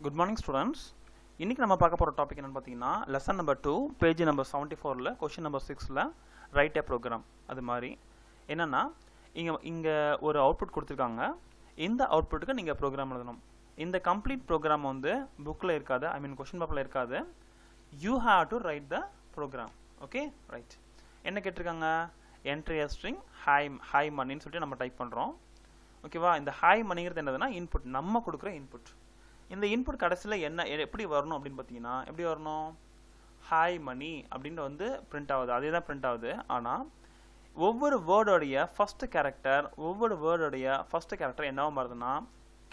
Good morning students. இன்னைக்கு நம்ம பார்க்க போற டாபிக் என்னன்னு பாத்தீங்கன்னா lesson number 2 page number 74ல question number 6ல write a program. அது மாதிரி என்னன்னா இங்க ஒரு அவுட்புட் கொடுத்திருக்காங்க. இந்த அவுட்புட்க்கு நீங்க program எழுதணும். இந்த complete program வந்து bookல இருக்காது. I mean question paperல இருக்காது. You have to write the program. Okay? Right. என்ன கேட்டிருக்காங்க? Enter a string hi money ன்னு சொல்லிட்டு நம்ம டைப் பண்றோம். ஓகேவா? இந்த hi moneyங்கிறது என்னதுன்னா input நம்ம கொடுக்கிற input. இந்த இன்புட் கடைசியில் என்ன எப்படி வரணும் அப்படின்னு பார்த்தீங்கன்னா எப்படி வரணும் ஹாய் மணி அப்படின்னு வந்து பிரிண்ட் ஆகுது அதே தான் பிரிண்ட் ஆகுது ஆனால் ஒவ்வொரு வேர்டோடைய ஃபர்ஸ்ட் கேரக்டர் என்னவா மாறுதுன்னா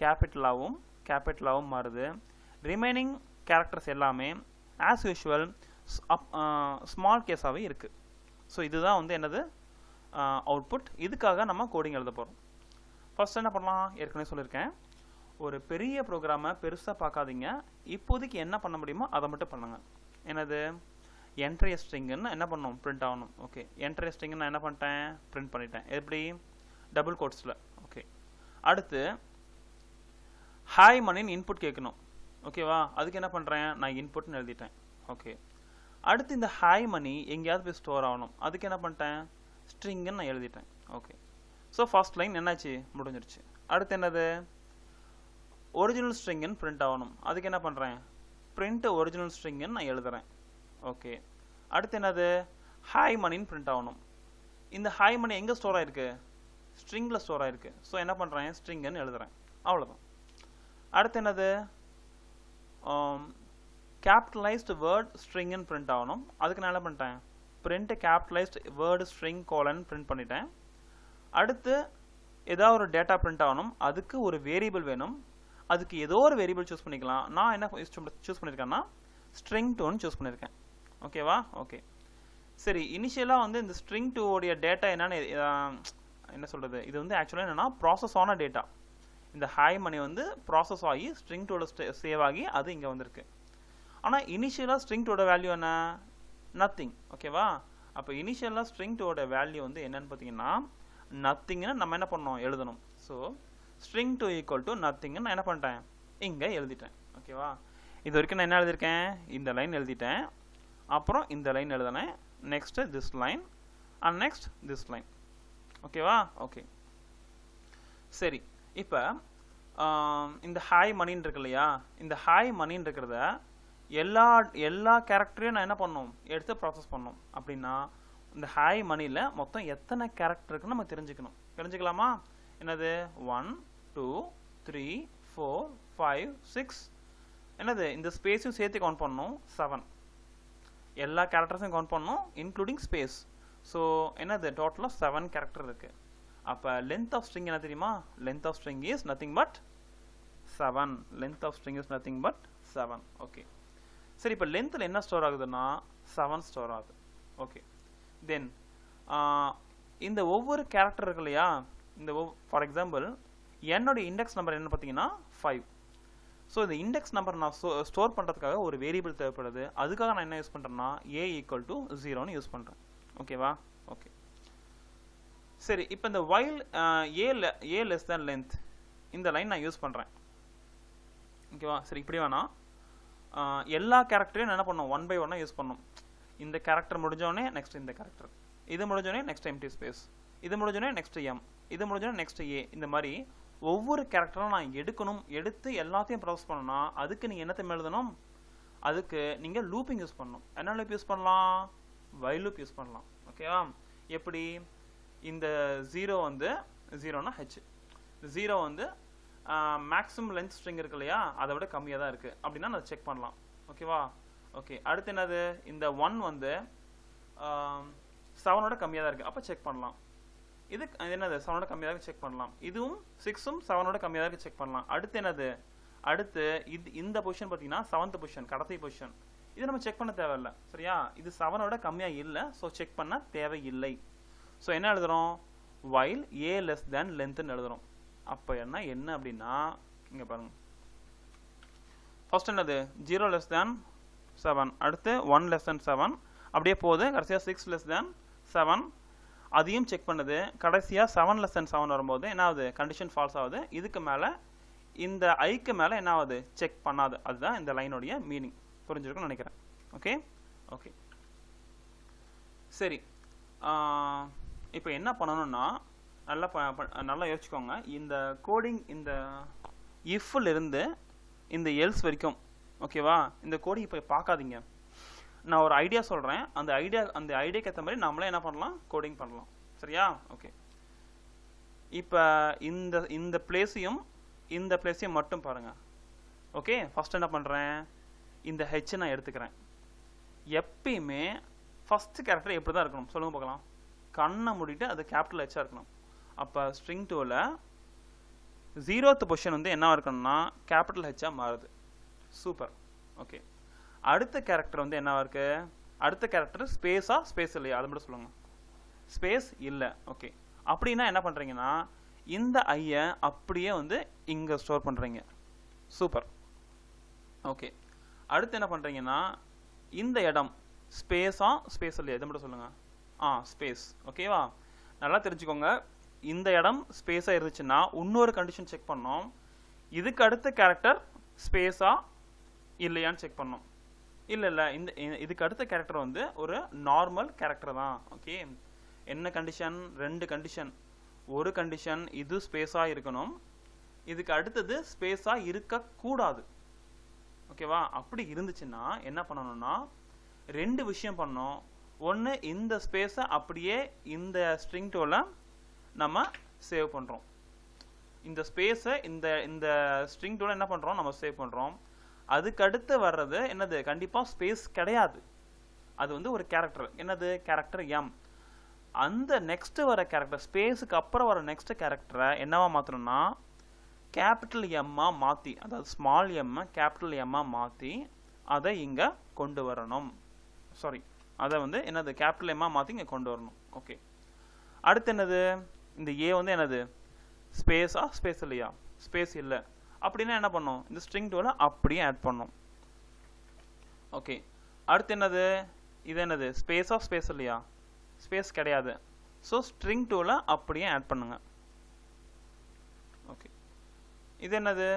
கேபிட்டலாகவும் மாறுது ரிமைனிங் கேரக்டர்ஸ் எல்லாமே ஆஸ் யூஷுவல் ஸ்மால் கேஸாகவே இருக்குது ஸோ இதுதான் வந்து என்னது அவுட்புட் இதுக்காக நம்ம கோடிங் எழுத போகிறோம் ஃபர்ஸ்ட் என்ன பண்ணலாம் ஏற்கனவே சொல்லியிருக்கேன் ஒரு பெரிய ப்ரோக்ராமை பெருசாக பார்க்காதீங்க இப்போதைக்கு என்ன பண்ண முடியுமோ அதை மட்டும் பண்ணுங்க என்னது என்ட்ரி ஸ்ட்ரிங்குன்னு என்ன பண்ணணும் பிரிண்ட் ஆகணும் ஓகே என்ட்ரி ஸ்ட்ரிங்கு நான் என்ன பண்ணிட்டேன் பிரிண்ட் பண்ணிட்டேன் எப்படி டபுள் கோட்ஸில் ஓகே அடுத்து ஹாய் மணின்னு இன்புட் கேட்கணும் ஓகேவா அதுக்கு என்ன பண்ணுறேன் நான் இன்புட்னு எழுதிட்டேன் ஓகே அடுத்து இந்த ஹாய் மணி எங்கேயாவது போய் ஸ்டோர் ஆகணும் அதுக்கு என்ன பண்ணிட்டேன் ஸ்ட்ரிங்குன்னு நான் எழுதிட்டேன் ஓகே ஸோ ஃபர்ஸ்ட் லைன் என்னாச்சு முடிஞ்சிருச்சு அடுத்து என்னது ஒரிஜினல் ஸ்ட்ரிங்குன்னு பிரிண்ட் ஆகணும் அதுக்கு என்ன பண்ணுறேன் பிரிண்ட் ஒரிஜினல் ஸ்ட்ரிங்குன்னு நான் எழுதுறேன் ஓகே அடுத்து என்னது ஹாய் மணின்னு பிரிண்ட் ஆகணும் இந்த ஹாய் மணி எங்கே ஸ்டோர் ஆயிருக்கு ஸ்ட்ரிங்கில் ஸ்டோர் ஆயிருக்கு ஸோ என்ன பண்ணுறேன் ஸ்ட்ரிங்குன்னு எழுதுறேன் அவ்வளோதான் அடுத்து என்னது கேபிட்டலைஸ்டு வேர்ட் ஸ்ட்ரிங்குன்னு பிரிண்ட் ஆகணும் அதுக்கு நான் என்ன பண்ணிட்டேன் print capitalised word string colon print பண்ணிட்டேன் அடுத்து ஏதாவது ஒரு டேட்டா பிரிண்ட் ஆகணும் அதுக்கு ஒரு வேரியபிள் வேணும் அதுக்கு ஏதோ ஒரு வேரியபிள் சூஸ் பண்ணிக்கலாம் நான் என்ன சூஸ் பண்ணியிருக்கேன்னா ஸ்ட்ரிங் டூன்னு சூஸ் பண்ணியிருக்கேன் ஓகேவா ஓகே சரி இனிஷியலாக வந்து இந்த ஸ்ட்ரிங் டூவோடைய டேட்டா என்னன்னு என்ன சொல்கிறது இது வந்து ஆக்சுவலாக என்னென்னா ப்ராசஸ் ஆன டேட்டா இந்த ஹாய் மணி வந்து ப்ராசஸ் ஆகி ஸ்ட்ரிங் டூவில் சேவ் ஆகி அது இங்கே வந்திருக்கு ஆனால் இனிஷியலாக ஸ்ட்ரிங் டூவோட வேல்யூ என்ன நத்திங் ஓகேவா அப்போ இனிஷியலாக ஸ்ட்ரிங் டூவோட வேல்யூ வந்து என்னன்னு பார்த்தீங்கன்னா நத்திங்னு நம்ம என்ன பண்ணோம் எழுதணும் so string 2 equal to nothing நான் என்ன பண்ணிட்டேன் இங்கே எழுதிட்டேன் ஓகேவா இது வரைக்கும் நான் என்ன எழுதியிருக்கேன் இந்த லைன் எழுதிட்டேன் அப்புறம் இந்த லைன் எழுதினேன் next this line and next this line ஓகேவா ஓகே சரி இப்போ இந்த ஹாய் மணின்னு இருக்கு இல்லையா இந்த ஹாய் மணின்னு இருக்கிறத எல்லா கேரக்டரையும் நான் என்ன பண்ணணும் எடுத்து ப்ராசஸ் பண்ணணும் அப்படின்னா இந்த ஹாய் மணியில் மொத்தம் எத்தனை கேரக்டர் இருக்குன்னு நம்ம தெரிஞ்சுக்கலாமா என்னது 1 2 3 4 5 6 என்னது இந்த ஸ்பேஸையும் சேர்த்து கவுண்ட் பண்ணணும் 7 எல்லா கேரக்டர்ஸையும் கவுண்ட் பண்ணணும் இன்க்ளூடிங் ஸ்பேஸ் ஸோ என்னது டோட்டலாக 7 கேரக்டர் இருக்கு அப்போ லென்த் ஆஃப் ஸ்ட்ரிங் என்ன தெரியுமா length of string is nothing but 7 length of string is nothing but 7 okay சரி இப்போ லென்த்தில் என்ன ஸ்டோர் ஆகுதுன்னா 7 ஸ்டோர் ஆகுது ஓகே தென் இந்த ஒவ்வொரு கேரக்டர் இருக்கு இல்லையா இந்த ஃபார் எக்ஸாம்பிள் என்னோட இண்டெக்ஸ் நம்பர் என்ன பார்த்தீங்கன்னா 5 ஸோ இந்த இண்டெக்ஸ் நம்பர் நான் ஸ்டோர் பண்ணுறதுக்காக ஒரு வேரியபிள் தேவைப்படுது அதுக்காக நான் என்ன யூஸ் பண்ணுறேன்னா a ஈக்குவல் டு 0ன்னு யூஸ் பண்ணுறேன் ஓகேவா ஓகே சரி இப்போ இந்த while a less than length இந்த லைன் நான் யூஸ் பண்ணுறேன் ஓகேவா சரி இப்படி வேணாம் எல்லா கேரக்டரையும் நான் என்ன பண்ணணும் 1 by 1 யூஸ் பண்ணணும் இந்த கேரக்டர் முடிஞ்சோடனே நெக்ஸ்ட் இந்த கேரக்டர் இது முடிஞ்சோடனே நெக்ஸ்ட் எம்டி ஸ்பேஸ் இது முடிஞ்சோடனே நெக்ஸ்ட் எம் இது முடிஞ்சோடனே நெக்ஸ்ட் ஏ இந்த மாதிரி ஒவ்வொரு கேரக்டரும் நான் எடுத்து எல்லாத்தையும் ப்ராசஸ் பண்ணணும்னா அதுக்கு நீங்கள் என்னத்தை எழுதணும் அதுக்கு நீங்கள் லூப்பிங் யூஸ் பண்ணணும் என்ன லூப் யூஸ் பண்ணலாம் வைல் லூப் யூஸ் பண்ணலாம் ஓகேவா எப்படி இந்த 0 வந்து 0னா ஹெச் 0 வந்து மேக்ஸிமம் லென்த் ஸ்ட்ரிங் இருக்கு இல்லையா அதை விட கம்மியாக தான் இருக்குது அப்படின்னா நான் செக் பண்ணலாம் ஓகேவா ஓகே அடுத்து என்னது இந்த 1 வந்து 7ஓட கம்மியாக தான் இருக்குது அப்போ செக் பண்ணலாம் இது என்னது 7ஓட கம்மியாக செக் பண்ணலாம் இதுவும் 6ம் 7ஓட கம்மியாக செக் பண்ணலாம் அடுத்து என்னது அடுத்து இந்த பொசிஷன் பார்த்தீங்கன்னா 7th பொசிஷன் கடைசி பொசிஷன் இது நம்ம செக் பண்ண தேவையில்லை சரியா இது 7ஓட கம்மியாக இல்லை ஸோ செக் பண்ண தேவையில்லை ஸோ என்ன எழுதுறோம் while a less than lengthன்னு எழுதுறோம் அப்போ என்ன அப்படின்னா இங்கே பாருங்க ஃபர்ஸ்ட் என்னது 0 less than 7 அடுத்து 1 less than 7 அப்படியே போகுது கடைசியாக 6 less than 7 அதையும் செக் பண்ணுது கடைசியாக 7 less than 7 வரும்போது என்ன ஆகுது கண்டிஷன் ஃபால்ஸ் ஆகுது இதுக்கு மேலே இந்த ஐக்கு மேலே என்ன ஆகுது, செக் பண்ணாது. அதுதான் இந்த லைனுடைய மீனிங். புரிஞ்சிருக்கும்னு நினைக்கிறேன். ஓகே ஓகே சரி. இப்போ என்ன பண்ணணும்னா நல்லா யோசிச்சுக்கோங்க. இந்த கோடிங் இந்த இஃப்ல இருந்து இந்த எல்ஸ் வரைக்கும், ஓகேவா, இந்த கோடிங் இப்போ பார்க்காதீங்க. நான் ஒரு ஐடியா சொல்கிறேன். அந்த ஐடியாக்கு ஏற்ற மாதிரி நம்மளே என்ன பண்ணலாம், கோடிங் பண்ணலாம். சரியா? ஓகே. இப்போ இந்த பிளேஸையும் இந்த பிளேஸையும் மட்டும் பாருங்கள். ஓகே, ஃபஸ்ட் என்ன பண்ணுறேன், இந்த ஹெச் நான் எடுத்துக்கிறேன். எப்பயுமே ஃபஸ்ட்டு கேரக்டர் எப்படி தான் இருக்கணும் சொல்லுங்கள் பார்க்கலாம். கண்ணை மூடிட்டு அது கேபிட்டல் ஹெச்சாக இருக்கணும். அப்போ ஸ்ட்ரிங் 2ல் 0th பொசிஷன் வந்து என்ன இருக்கணும்னா கேபிட்டல் ஹெச்சாக மாறுது. சூப்பர். ஓகே, அடுத்த கேரக்டர் வந்து என்னவா இருக்கு, அடுத்த கேரக்டர் ஸ்பேஸா ஸ்பேஸ் இல்லையா அது மட்டும் சொல்லுங்கள். ஸ்பேஸ் இல்லை. ஓகே, அப்படின்னா என்ன பண்ணுறீங்கன்னா இந்த ஐயை அப்படியே வந்து இங்கே ஸ்டோர் பண்ணுறீங்க. சூப்பர். ஓகே, அடுத்து என்ன பண்ணுறீங்கன்னா இந்த இடம் ஸ்பேஸா ஸ்பேஸ் இல்லையா இது மட்டும் சொல்லுங்கள். ஸ்பேஸ். ஓகேவா, நல்லா தெரிஞ்சுக்கோங்க. இந்த இடம் ஸ்பேஸாக இருந்துச்சுன்னா இன்னொரு கண்டிஷன் செக் பண்ணோம். இதுக்கு அடுத்த கேரக்டர் ஸ்பேஸா இல்லையான்னு செக் பண்ணோம். இல்லை இதுக்கு அடுத்த கேரக்டர் வந்து ஒரு நார்மல் கேரக்டர் தான். ஓகே, என்ன கண்டிஷன், 2 கண்டிஷன். ஒரு கண்டிஷன் இது ஸ்பேஸாக இருக்கணும், இதுக்கு அடுத்தது ஸ்பேஸாக இருக்கக்கூடாது. ஓகேவா, அப்படி இருந்துச்சுன்னா என்ன பண்ணணும்னா 2 விஷயம் பண்ணோம். ஒன்று, இந்த ஸ்பேஸை அப்படியே இந்த ஸ்ட்ரிங் 2ல நம்ம சேவ் பண்ணுறோம். இந்த ஸ்பேஸை இந்த ஸ்ட்ரிங் 2ல என்ன பண்ணுறோம், நம்ம சேவ் பண்ணுறோம். அதுக்கு அடுத்து வர்றது என்னது, கண்டிப்பாக ஸ்பேஸ் கிடையாது. அது வந்து ஒரு கேரக்டர். என்னது, கேரக்டர் எம். அந்த நெக்ஸ்ட் வர கேரக்டர், ஸ்பேஸுக்கு அப்புறம் வர நெக்ஸ்ட் கேரக்டரை என்னவா மாற்றணும்னா கேபிட்டல் எம்மா மாற்றி, அதாவது ஸ்மால் எம்மை கேபிட்டல் எம்மா மாற்றி அதை இங்கே கொண்டு வரணும். சாரி, அதை வந்து என்னது கேபிட்டல் எம்மா மாற்றி இங்கே கொண்டு வரணும். ஓகே, அடுத்து என்னது, இந்த ஏ வந்து என்னது ஸ்பேஸா ஸ்பேஸ் இல்லையா, ஸ்பேஸ் இல்லை. அப்படின்னா என்ன பண்ணோம், இந்த ஸ்ட்ரிங் 2ல அப்படியே ஆட் பண்ணோம். ஓகே, அடுத்து என்னது, இது என்னது ஸ்பேஸா ஸ்பேஸ் இல்லையா, ஸ்பேஸ் கிடையாது. ஸோ ஸ்ட்ரிங் 2ல அப்படியே ஆட் பண்ணுங்க. ஓகே, இது என்னது,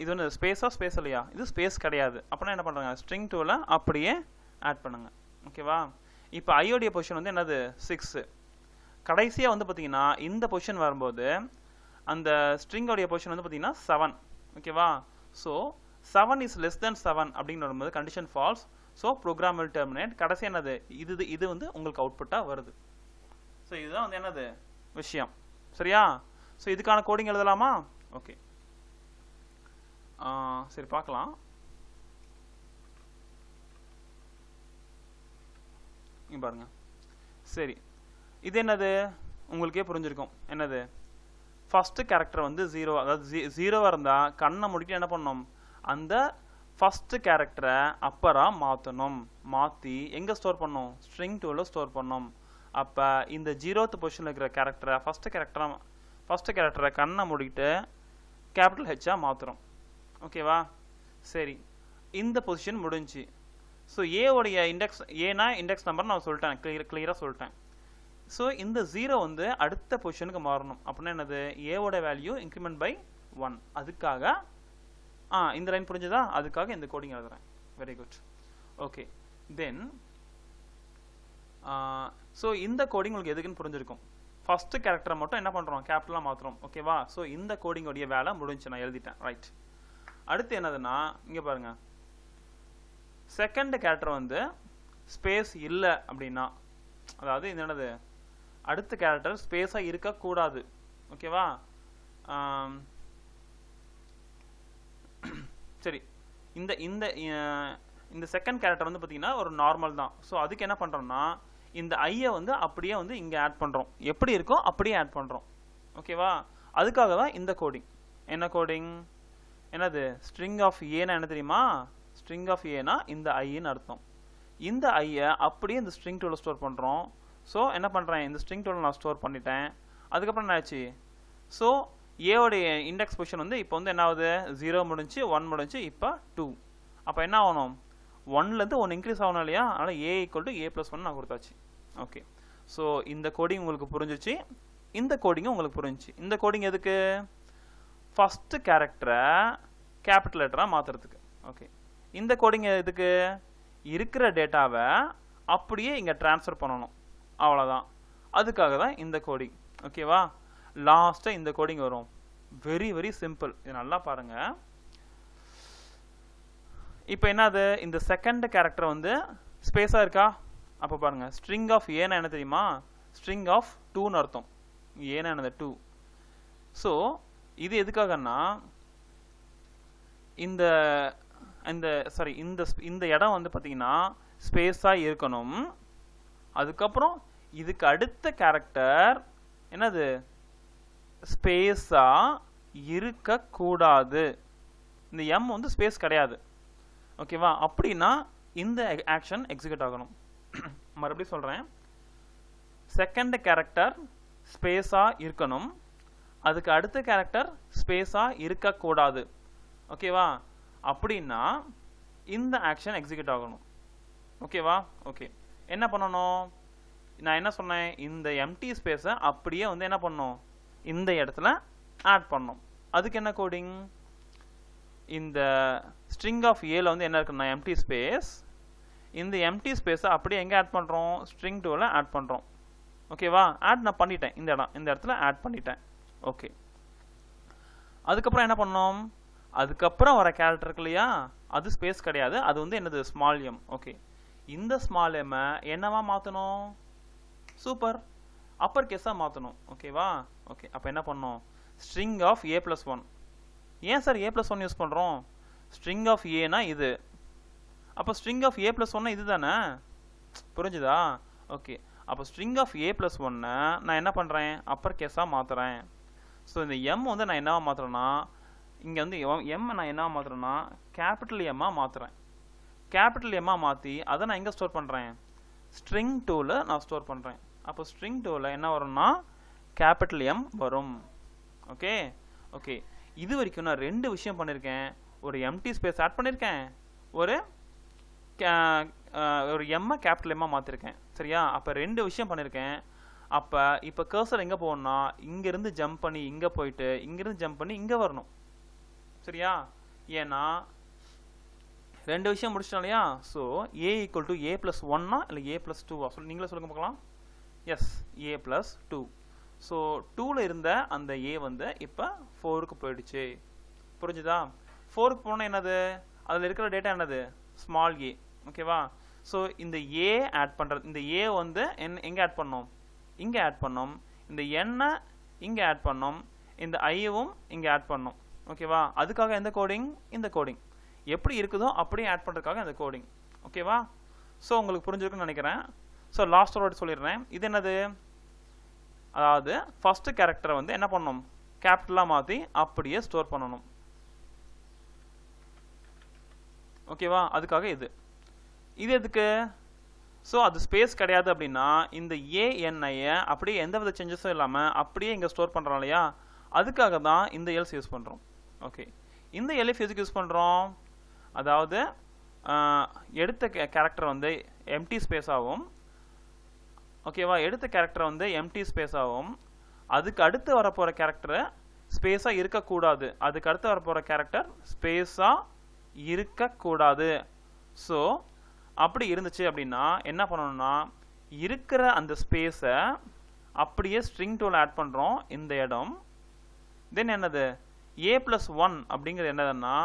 இது வந்து ஸ்பேஸா ஸ்பேஸ் இல்லையா, இது ஸ்பேஸ் கிடையாது. அப்படின்னா என்ன பண்ணுறாங்க, ஸ்ட்ரிங் 2ல அப்படியே ஆட் பண்ணுங்க. ஓகேவா, இப்போ ஐயோடைய பொசிஷன் வந்து என்னது 6. கடைசியாக வந்து பார்த்தீங்கன்னா இந்த பொசிஷன் வரும்போது அந்த ஸ்ட்ரிங்கோடைய பொசிஷன் வந்து பார்த்தீங்கன்னா 7. ஓகேவா, ஸோ 7 இஸ் லெஸ் தென் 7 அப்படின்னு வரும்போது condition false. So program will terminate. கடைசி என்னது, இது வந்து உங்களுக்கு அவுட்புட்டாக வருது. ஸோ இதுதான் வந்து என்னது விஷயம். சரியா? ஸோ இதுக்கான கோடிங் எழுதலாமா? ஓகே, சரி பார்க்கலாம். இங்கே பாருங்க. சரி, இது என்னது உங்களுக்கே புரிஞ்சிருக்கும். என்னது, ஃபஸ்ட்டு கேரக்டர் வந்து 0, அதாவது 0வாக இருந்தால் கண்ணை முடிக்க என்ன பண்ணணும், அந்த ஃபஸ்ட்டு கேரக்டரை அப்பராக மாற்றணும். மாற்றி எங்கே ஸ்டோர் பண்ணணும், ஸ்ட்ரிங் 2ல ஸ்டோர் பண்ணணும். அப்போ இந்த 0th பொசிஷனில் இருக்கிற கேரக்டரை ஃபஸ்ட்டு கேரக்டரை கண்ணை மூடிட்டு கேபிட்டல் ஹெச்சாக மாற்றுறோம். ஓகேவா, சரி, இந்த பொசிஷன் முடிஞ்சு. ஸோ ஏவுடைய இண்டெக்ஸ், ஏனா இண்டெக்ஸ் நம்பர் நான் சொல்லிட்டேன், கிளியராக சொல்லிட்டேன். ஸோ இந்த 0 வந்து அடுத்த பொசிஷனுக்கு மாறணும். அப்படின்னா என்னது, ஏவோட வேல்யூ இன்க்ரிமெண்ட் பை 1. அதுக்காக இந்த லைன் புரிஞ்சுதா, அதுக்காக இந்த கோடிங் எழுதுறேன். Very good. ஓகே, தென் ஸோ இந்த கோடிங் உங்களுக்கு எதுக்குன்னு புரிஞ்சிருக்கும். ஃபஸ்ட்டு கேரக்டரை மட்டும் என்ன பண்ணுறோம், கேபிட்டலாக மாற்றுறோம். ஓகேவா, ஸோ இந்த கோடிங்கோடைய வேலை முடிஞ்சு, நான் எழுதிட்டேன். ரைட். அடுத்து என்னதுன்னா இங்கே பாருங்க, செகண்ட் கேரக்டர் வந்து ஸ்பேஸ் இல்லை அப்படின்னா, அதாவது இது என்னது, அடுத்த கேரக்டர் ஸ்பேஸாக இருக்கக்கூடாது. ஓகேவா, சரி, இந்த இந்த இந்த செகண்ட் கேரக்டர் வந்து பார்த்தீங்கன்னா ஒரு நார்மல் தான். ஸோ அதுக்கு என்ன பண்ணுறோம்னா இந்த ஐயை வந்து அப்படியே வந்து இங்கே ஆட் பண்ணுறோம். எப்படி இருக்கோ அப்படியே ஆட் பண்ணுறோம். ஓகேவா, அதுக்காக தான் இந்த கோடிங். என்ன கோடிங், என்னது, ஸ்ட்ரிங் ஆஃப் ஏன்னா என்ன தெரியுமா, ஸ்ட்ரிங் ஆஃப் ஏனா இந்த ஐன்னு அர்த்தம். இந்த ஐயை அப்படியே இந்த ஸ்ட்ரிங் 2ல ஸ்டோர் பண்ணுறோம். ஸோ என்ன பண்ணுறேன், இந்த ஸ்ட்ரிங் 2ல நான் ஸ்டோர் பண்ணிட்டேன். அதுக்கப்புறம் என்ன ஆச்சு, ஸோ ஏவோடைய இண்டெக்ஸ் பொசிஷன் வந்து இப்போ வந்து என்ன ஆகுது, 0 முடிஞ்சு 1 முடிஞ்சு இப்போ 2. அப்போ என்ன ஆகணும், 1லேருந்து 1 இன்க்ரீஸ் ஆகணும் இல்லையா, அதனால் a = a+1 நான் கொடுத்தாச்சு. ஓகே, ஸோ இந்த கோடிங் உங்களுக்கு புரிஞ்சிச்சு, இந்த கோடிங்கும் உங்களுக்கு புரிஞ்சிச்சு. இந்த கோடிங் எதுக்கு, ஃபர்ஸ்ட் கேரக்டரை கேபிட்டல் லெட்டராக மாற்றுறதுக்கு. ஓகே, இந்த கோடிங் எதுக்கு? இருக்கிற டேட்டாவை அப்படியே இங்கே ட்ரான்ஸ்ஃபர் பண்ணணும், அவ்வளோதான். அதுக்காக தான் இந்த கோடிங். ஓகேவா? லாஸ்ட்டாக இந்த கோடிங் வரும். Very very simple. இது நல்லா பாருங்கள். இப்போ என்னது, இந்த செகண்ட் கேரக்டர் வந்து ஸ்பேஸாக இருக்கா? அப்போ பாருங்கள், ஸ்ட்ரிங் ஆஃப் ஏன்னா என்ன தெரியுமா? ஸ்ட்ரிங் ஆஃப் 2ன்னு அர்த்தம். ஏன்னா என்னது 2. ஸோ இது எதுக்காகன்னா இந்த இந்த இடம் வந்து பார்த்தீங்கன்னா ஸ்பேஸாக இருக்கணும். அதுக்கப்புறம் இதுக்கு அடுத்த கேரக்டர் என்னது, ஸ்பேஸாக இருக்கக்கூடாது. இந்த எம் வந்து ஸ்பேஸ் கிடையாது. ஓகேவா? அப்படின்னா இந்த ஆக்ஷன் எக்ஸிக்யூட் ஆகணும். மறுபடியும் சொல்கிறேன், செகண்ட் கேரக்டர் ஸ்பேஸாக இருக்கணும், அதுக்கு அடுத்த கேரக்டர் ஸ்பேஸாக இருக்கக்கூடாது. ஓகேவா? அப்படின்னா இந்த ஆக்ஷன் எக்ஸிக்யூட் ஆகணும். ஓகேவா? ஓகே, என்ன பண்ணணும்? நான் என்ன சொன்னேன், இந்த எம்டி ஸ்பேஸை அப்படியே வந்து என்ன பண்ணணும், இந்த இடத்துல ஆட் பண்ணணும். அதுக்கு என்ன கோடிங்? இந்த ஸ்ட்ரிங் ஆஃப் ஏல வந்து என்ன இருக்குன்னா எம்டி ஸ்பேஸ். இந்த எம்டி ஸ்பேஸை அப்படியே எங்கே ஆட் பண்ணுறோம்? ஸ்ட்ரிங் 2ல ஆட் பண்ணுறோம். ஓகேவா? ஆட் நான் பண்ணிட்டேன், இந்த இடத்துல ஆட் பண்ணிட்டேன். ஓகே, அதுக்கப்புறம் என்ன பண்ணோம்? அதுக்கப்புறம் வர கேரக்டர் இருக்கு இல்லையா, அது ஸ்பேஸ் கிடையாது, அது வந்து என்னது, ஸ்மால் எம். ஓகே, இந்த ஸ்மால் எம்மை என்னவா மாற்றணும்? சூப்பர், அப்பர் கேஸாக மாற்றணும். ஓகேவா? ஓகே, அப்போ என்ன பண்ணோம்? String of a+1. ஏன் சார் a+1 யூஸ் பண்ணுறோம்? ஸ்ட்ரிங் ஆஃப் ஏனா இது, அப்போ ஸ்ட்ரிங் ஆஃப் a+1 இது தானே. புரிஞ்சுதா? ஓகே, அப்போ ஸ்ட்ரிங் ஆஃப் a+1 நான் என்ன பண்ணுறேன்? அப்பர் கேஸாக மாற்றுறேன். ஸோ இந்த எம் வந்து நான் என்னவா மாற்றுறேன்னா, இங்கே வந்து எம் நான் என்னவா மாற்றுறேன்னா கேபிட்டல் எம்மாக மாற்றுறேன். கேபிட்டல் எம்மாக மாற்றி அதை நான் எங்கே ஸ்டோர் பண்ணுறேன்? ஸ்ட்ரிங் 2ல நான் ஸ்டோர் பண்ணுறேன். அப்போ ஸ்ட்ரிங் 2ல என்ன வரும்னா கேபிட்டல் எம் வரும். ஓகே ஓகே, இது வரைக்கும் நான் 2 விஷயம் பண்ணியிருக்கேன். ஒரு எம்டி ஸ்பேஸ் ஆட் பண்ணியிருக்கேன், ஒரு எம்மை கேபிட்டல் எம்மாக மாற்றிருக்கேன். சரியா? அப்போ 2 விஷயம் பண்ணியிருக்கேன். அப்போ இப்போ கர்சர் எங்கே போகணும்னா இங்கேருந்து ஜம்ப் பண்ணி இங்கே போயிட்டு இங்கேருந்து ஜம்ப் பண்ணி இங்கே வரணும். சரியா? ஏன்னா 2 விஷயம் முடிச்சிட்டோம் இல்லையா? ஸோ a = a+1 இல்லை a+2 நீங்களே சொல்லுங்க பார்க்கலாம். S, a+2. ஸோ 2ல் இருந்த அந்த a வந்து இப்போ 4க்கு போயிடுச்சு. புரிஞ்சுதா? 4க்கு போனால் என்னது, அதில் இருக்கிற டேட்டா என்னது, ஸ்மால் a. ஓகேவா? ஸோ இந்த a ஆட் பண்ணுறது, இந்த a வந்து எங்கே ஆட் பண்ணோம்? இங்கே ஆட் பண்ணோம். இந்த n இங்கே ஆட் பண்ணோம். இந்த ஐவும் இங்கே ஆட் பண்ணோம். ஓகேவா? அதுக்காக எந்த கோடிங்? இந்த கோடிங். எப்படி இருக்குதோ அப்படியே ஆட் பண்ணுறதுக்காக இந்த கோடிங். ஓகேவா? ஸோ உங்களுக்கு புரிஞ்சிருக்குன்னு நினைக்கிறேன். ஸோ லாஸ்ட் வேர்ட் சொல்லிடுறேன். இது என்னது, அதாவது ஃபர்ஸ்ட் கேரக்டரை வந்து என்ன பண்ணணும், கேபிட்டலாக மாற்றி அப்படியே ஸ்டோர் பண்ணணும். ஓகேவா? அதுக்காக இது எதுக்கு? ஸோ அது ஸ்பேஸ் கிடையாது அப்படின்னா இந்த ஏஎன்ஐயை அப்படியே எந்த வித சேஞ்சஸும் இல்லாமல் அப்படியே இங்கே ஸ்டோர் பண்ணுறோம் இல்லையா, அதுக்காக தான் இந்த எல்ஸ் யூஸ் பண்ணுறோம். ஓகே, இந்த எல்எஃப் எதுக்கு யூஸ் பண்ணுறோம்? அதாவது எடுத்த கேரக்டர் வந்து எம்டி ஸ்பேஸாகவும், ஓகேவா, எடுத்த கேரக்டர் வந்து எம்டி ஸ்பேஸாகவும், அதுக்கு அடுத்து வரப்போகிற கேரக்டரை ஸ்பேஸாக இருக்கக்கூடாது, அதுக்கு அடுத்து வரப்போகிற கேரக்டர் ஸ்பேஸாக இருக்கக்கூடாது. ஸோ அப்படி இருந்துச்சு அப்படின்னா என்ன பண்ணணும்னா இருக்கிற அந்த ஸ்பேஸை அப்படியே ஸ்ட்ரிங் 2ல ஆட் பண்ணுறோம் இந்த இடம். தென் என்னது, a+1 அப்படிங்கிறது என்னதுன்னா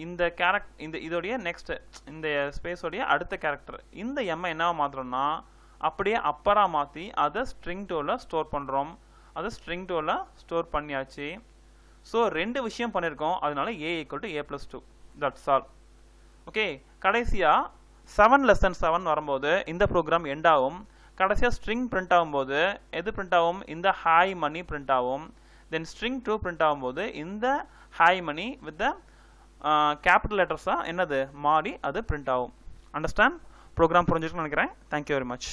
இந்த இதோடைய நெக்ஸ்ட் இந்த ஸ்பேஸோடைய அடுத்த கேரக்டர். இந்த எம்ஐ என்னவா மாற்றுறோம்னா அப்படியே அப்பராக மாற்றி அதை ஸ்ட்ரிங் 2ல ஸ்டோர் பண்ணுறோம். அதை ஸ்ட்ரிங் 2ல ஸ்டோர் பண்ணியாச்சு. ஸோ 2 விஷயம் பண்ணியிருக்கோம். அதனால a = a+2. That's all. Okay, கடைசியாக 7lesson7 வரும்போது இந்த ப்ரோக்ராம் எண்ட் ஆகும். கடைசியாக ஸ்ட்ரிங் பிரிண்ட் ஆகும்போது எது பிரிண்ட் ஆகும்? இந்த ஹாய் மணி பிரிண்ட் ஆகும். தென் ஸ்ட்ரிங் 2 பிரிண்ட் ஆகும்போது இந்த ஹாய் மணி வித் கேபிட்டல் லெட்டர்ஸாக என்னது மாறி அது பிரிண்ட் ஆகும். அண்டர்ஸ்டாண்ட்? ப்ரோக்ராம் புரிஞ்சுக்கணும்னு நினைக்கிறேன். Thank you very much.